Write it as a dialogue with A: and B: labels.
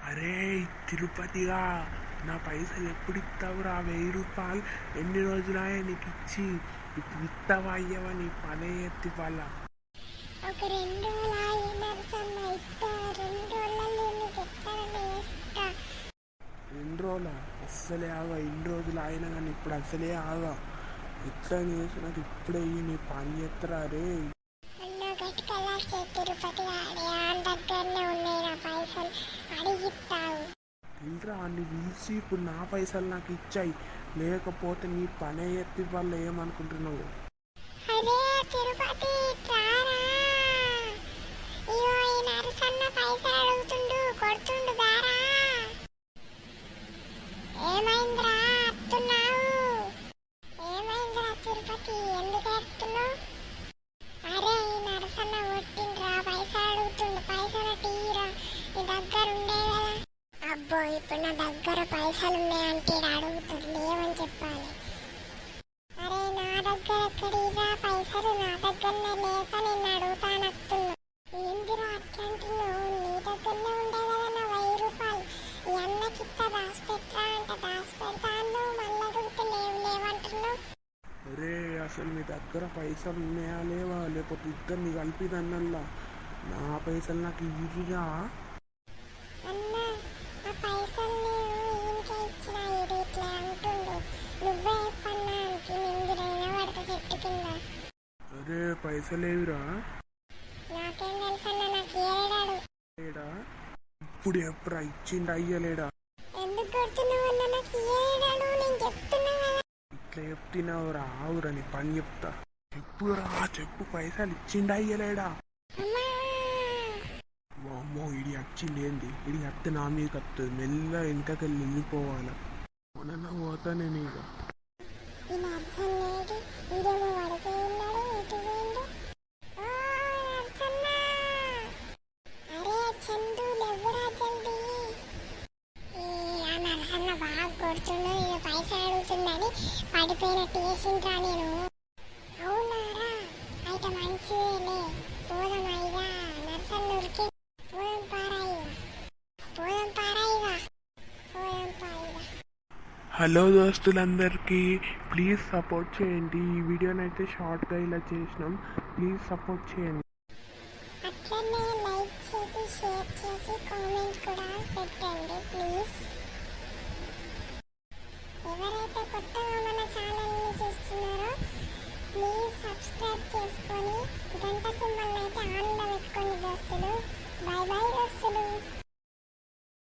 A: అరే తిరుపతిగా నా పైసలు ఎప్పుడు ఇస్తావురా? 1000 రూపాయలు ఎన్ని రోజులాయే నీకు ఇచ్చి? ఇప్పుడు ఇస్తావా అయ్యవా? నీ పనే ఎత్తి వాళ్ళ
B: ఒక 2 రోజులు ఆగి నరసన్న ఇస్తా. 2 రోజులలో నీకు ఎక్కడనే ఇస్తా.
A: 2 రోజులా? అస్సలే ఆగా. 2 రోజులు అయినా కానీ ఇప్పుడు అసలే ఆగా. ఎట్లా చేసినది ఇప్పుడే నీ పని ఎత్తరా రే.
B: అన్న గట్కలా తిరుపతి ఆడే దగ్గరనే ఉన్నాయి నా పైసలు, అడిగిస్తావు.
A: ఇంట్రా అన్ని పిలిచి ఇప్పుడు నా పైసలు నాకు ఇచ్చాయి, లేకపోతే నీ పనే ఎత్తి వాళ్ళు ఏమనుకుంటున్నావు?
B: అరే తిరుపతి రారా, ఇగో ఈ నరసన్న పైసలు అడుగుతుండు, కొడుతుండు బారా. ఏమైందిరా అత్తున్నావు? ఏమైందిరా తిరుపతి, ఎందుకు ఎత్తున్నావు? అరే ఈ నరసన్న కొట్టిండ్రా, పైసలు అడుగుతుండు, పైసలు తీరా, నీ దగ్గర ఉండే కదా. అబ్బో ఇప్పుడు నా దగ్గర పైసలు ఉన్నాయంటే అడుగుతుంది, లేవని చెప్పాలి. అరే నా దగ్గర ఎక్కడిరా పైసలు? నా దగ్గరనే లేక నిన్ను అడుగుతానట్టున్నా. ఏందిరా అట్లాంటున్నావు? నీ దగ్గరనే ఉండే కదా నా 1000 రూపాయలు. ఈ అన్నకిత్త దాచిపెట్టరా అంటే దాచిపెడతాను, మళ్ళీ అడిగితే లేవు లేవంటున్నావు.
A: అరే అసలు నీ దగ్గర పైసలు ఉన్నాయా లేవా? లేకపోతే ఇద్దరిని కలిపి దన్నల్లా నా పైసలు నాకు ఇరిగా.
B: అన్న ఆ పైసలు నేను ఈయనకే ఇచ్చిన, ఇది ఇట్లా అంటుండు. నువ్వే చెప్పన్నా అంటే నిందిరైనా పడతా చెట్టు కింద.
A: అరే పైసలేవిరా?
B: నాకేం తెలుసన్న, నాకు ఏడాడు.
A: లేడా? ఇప్పుడు ఎప్పుడా ఇచ్చిండు? అయ్యలేడా?
B: ఎందుకు కొడుతున్నావు అన్న? నాకు ఏడాడు, నేను చెప్తున్నా కదా.
A: ఇట్లా చెప్తున్నావురా? ఆవురా నీ పని చెప్తా. చెప్పురా చెప్పు, పైసలు ఇచ్చిండు అయ్యలేడా?
B: అమ్మా
A: అమ్మో ఇడి వచ్చింది ఏంది? ఇడి అత్త నా మీదకి వస్తుంది, మెల్ల వెనకకెళ్ళి వెళ్ళిపోవాలా. మొన్న పోతా నేను ఇక.
B: ఈ నర్సన్న ఏడి? వీడేమో పడిపోయి ఉన్నాడు, ఎటు పోయిండు? ఓ నర్సన్న! అరే చందు లేవురా జల్దీ. ఆ నర్సన్న బాగా కొడుతుండు, ఇది పైసలు అడుగుతుందని పడిపోయినట్టు చేసిండ్రా నేను. అవునారా? అయితే మంచిదేలే, పోదాం ఇక. నర్సన్న ఉరికి పోదాం పారా ఇక, పోదాం పారా ఇక, పోదాం పా ఇక.
A: హలో దోస్తులందరికీ, ప్లీజ్ సపోర్ట్ చేయండి. ఈ వీడియోని అయితే షార్ట్గా ఇలా చేసినాం, ప్లీజ్ సపోర్ట్ చేయండి.
B: అట్లనే లైక్ చేసి, షేర్ చేసి, కామెంట్